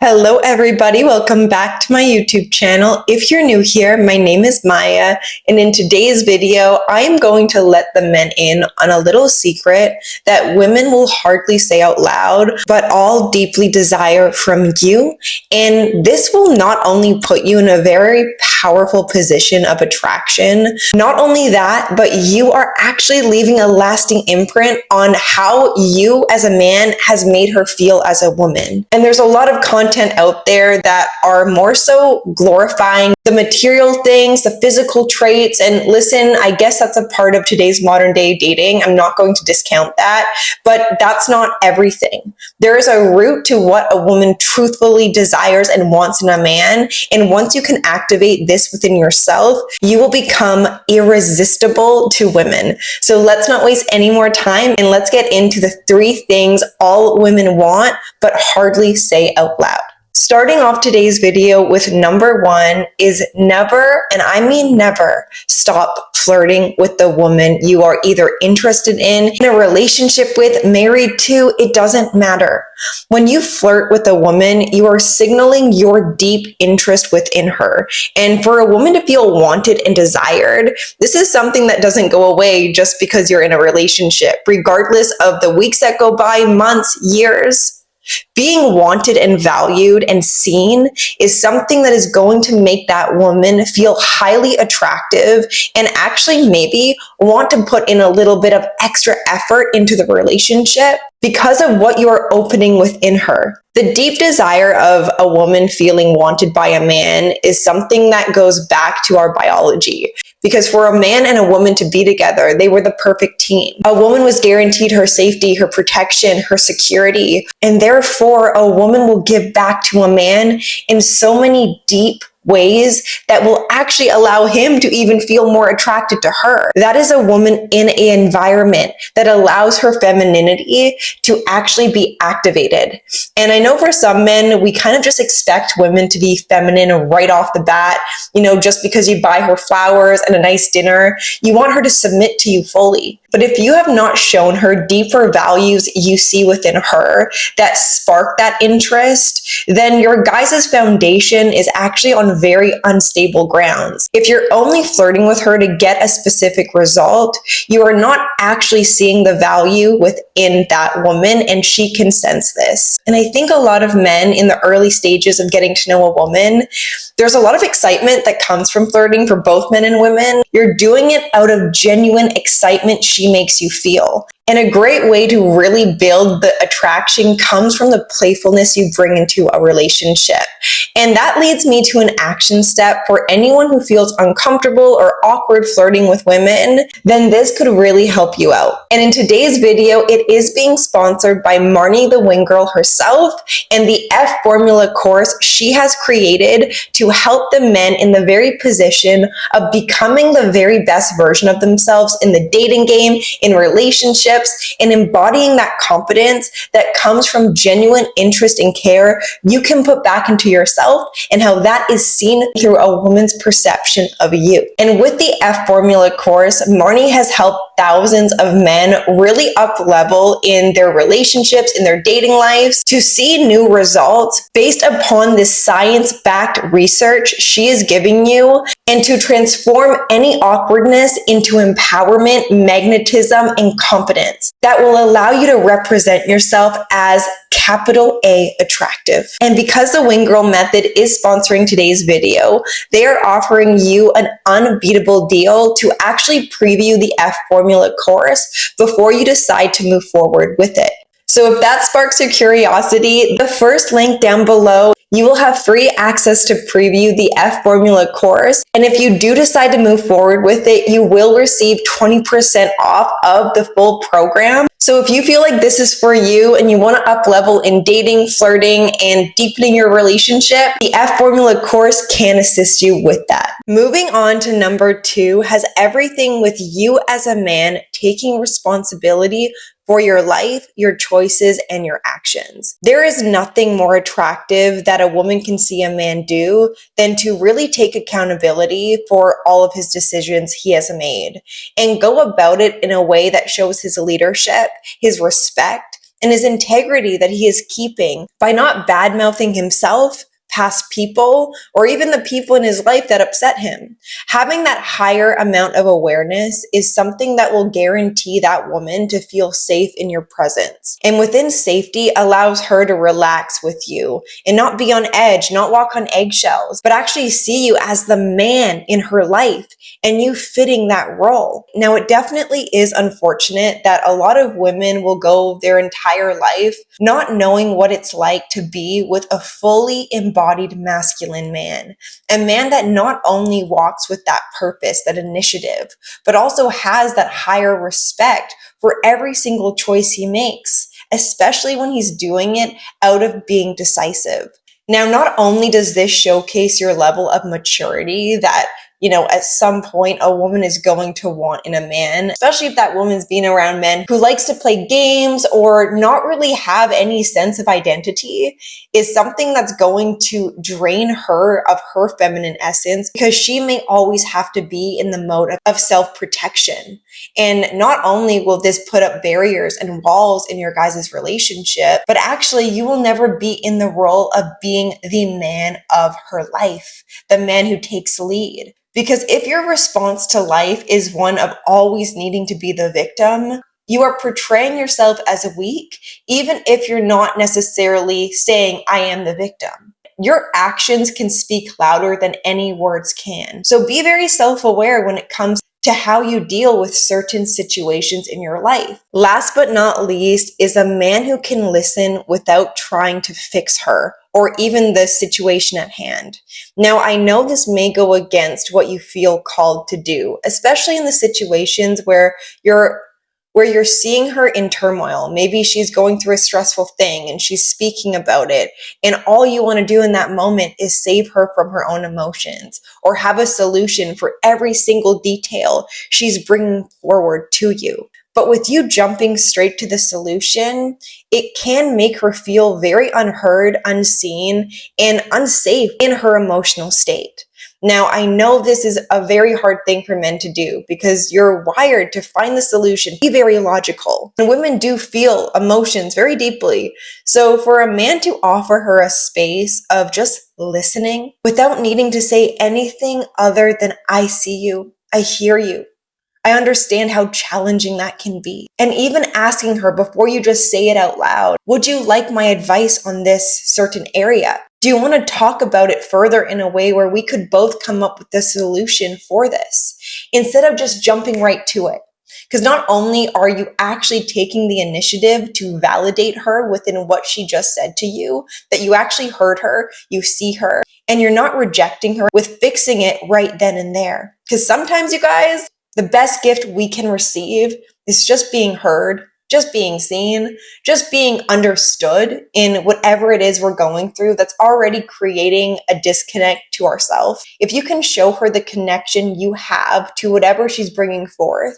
Hello everybody, welcome back to my YouTube channel. If you're new here, my name is Maya, and in today's video, I am going to let the men in on a little secret that women will hardly say out loud, but all deeply desire from you. And this will not only put you in a very powerful position of attraction, not only that, but you are actually leaving a lasting imprint on how you as a man has made her feel as a woman. And there's a lot of content out there that are more so glorifying the material things, the physical traits. And listen, I guess that's a part of today's modern day dating. I'm not going to discount that, but that's not everything. There is a root to what a woman truthfully desires and wants in a man. And once you can activate this within yourself, you will become irresistible to women. So let's not waste any more time and let's get into the 3 things all women want, but hardly say out loud. Starting off today's video with number 1 is never, and I mean never, stop flirting with the woman you are either interested in a relationship with, married to, it doesn't matter. When you flirt with a woman, you are signaling your deep interest within her. And for a woman to feel wanted and desired, this is something that doesn't go away just because you're in a relationship, regardless of the weeks that go by, months, years. Being wanted and valued and seen is something that is going to make that woman feel highly attractive and actually maybe want to put in a little bit of extra effort into the relationship because of what you are opening within her. The deep desire of a woman feeling wanted by a man is something that goes back to our biology. Because for a man and a woman to be together, they were the perfect team. A woman was guaranteed her safety, her protection, her security, and therefore a woman will give back to a man in so many deep ways that will actually allow him to even feel more attracted to her. That is a woman in an environment that allows her femininity to actually be activated. And I know for some men, we kind of just expect women to be feminine right off the bat. You know, just because you buy her flowers and a nice dinner, you want her to submit to you fully. But if you have not shown her deeper values you see within her that spark that interest, then your guys' foundation is actually on very unstable grounds. If you're only flirting with her to get a specific result, you are not actually seeing the value within that woman, and she can sense this. And I think a lot of men in the early stages of getting to know a woman, there's a lot of excitement that comes from flirting for both men and women. You're doing it out of genuine excitement she makes you feel. And a great way to really build the attraction comes from the playfulness you bring into a relationship. And that leads me to an action step for anyone who feels uncomfortable or awkward flirting with women, then this could really help you out. And in today's video, it is being sponsored by Marnie the Wing Girl herself and the F Formula course she has created to help the men in the very position of becoming the very best version of themselves in the dating game, in relationships, and embodying that confidence that comes from genuine interest and care you can put back into yourself, and how that is seen through a woman's perception of you. And with the F Formula course, Marnie has helped thousands of men really up level in their relationships, in their dating lives, to see new results based upon this science-backed research she is giving you, and to transform any awkwardness into empowerment, magnetism, and confidence that will allow you to represent yourself as capital A attractive. And because the Wing Girl method is sponsoring today's video, they are offering you an unbeatable deal to actually preview the F Formula course before you decide to move forward with it. So if that sparks your curiosity, the first link down below, you will have free access to preview the F Formula course. And if you do decide to move forward with it, you will receive 20% off of the full program. So if you feel like this is for you and you want to up level in dating, flirting, and deepening your relationship, the F Formula course can assist you with that. Moving on to number 2 has everything with you as a man taking responsibility for your life, your choices, and your actions. There is nothing more attractive that a woman can see a man do than to really take accountability for all of his decisions he has made and go about it in a way that shows his leadership, his respect, and his integrity that he is keeping by not bad-mouthing himself, past people, or even the people in his life that upset him. Having that higher amount of awareness is something that will guarantee that woman to feel safe in your presence. And within safety allows her to relax with you and not be on edge, not walk on eggshells, but actually see you as the man in her life and you fitting that role. Now, it definitely is unfortunate that a lot of women will go their entire life not knowing what it's like to be with a fully embodied masculine man, a man that not only walks with that purpose, that initiative, but also has that higher respect for every single choice he makes, especially when he's doing it out of being decisive. Now, not only does this showcase your level of maturity that at some point a woman is going to want in a man, especially if that woman's been around men who likes to play games or not really have any sense of identity, is something that's going to drain her of her feminine essence, because she may always have to be in the mode of self-protection. And not only will this put up barriers and walls in your guys' relationship, but actually you will never be in the role of being the man of her life, the man who takes lead. Because if your response to life is one of always needing to be the victim, you are portraying yourself as weak, even if you're not necessarily saying, I am the victim. Your actions can speak louder than any words can. So be very self-aware when it comes to how you deal with certain situations in your life. Last but not least is a man who can listen without trying to fix her or even the situation at hand. Now, I know this may go against what you feel called to do, especially in the situations where you're seeing her in turmoil. Maybe she's going through a stressful thing and she's speaking about it, and all you want to do in that moment is save her from her own emotions or have a solution for every single detail she's bringing forward to you. But with you jumping straight to the solution, it can make her feel very unheard, unseen, and unsafe in her emotional state. Now, I know this is a very hard thing for men to do because you're wired to find the solution, be very logical. And women do feel emotions very deeply. So for a man to offer her a space of just listening without needing to say anything other than, I see you, I hear you, I understand how challenging that can be. And even asking her before you just say it out loud, would you like my advice on this certain area? Do you want to talk about it further in a way where we could both come up with the solution for this, instead of just jumping right to it? Because not only are you actually taking the initiative to validate her within what she just said to you, that you actually heard her, you see her, and you're not rejecting her with fixing it right then and there. Because sometimes, you guys, the best gift we can receive is just being heard, just being seen, just being understood in whatever it is we're going through that's already creating a disconnect to ourselves. If you can show her the connection you have to whatever she's bringing forth,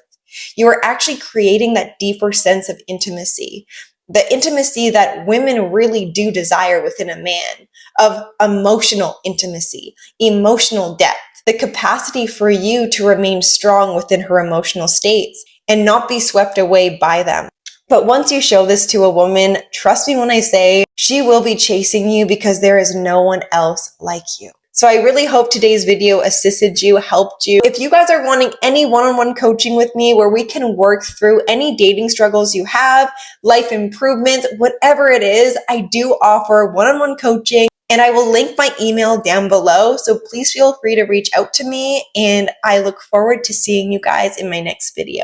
you are actually creating that deeper sense of intimacy, the intimacy that women really do desire within a man, of emotional intimacy, emotional depth, the capacity for you to remain strong within her emotional states and not be swept away by them. But once you show this to a woman, trust me when I say, she will be chasing you because there is no one else like you. So I really hope today's video assisted you, helped you. If you guys are wanting any one-on-one coaching with me where we can work through any dating struggles you have, life improvements, whatever it is, I do offer one-on-one coaching. And I will link my email down below, so please feel free to reach out to me, and I look forward to seeing you guys in my next video.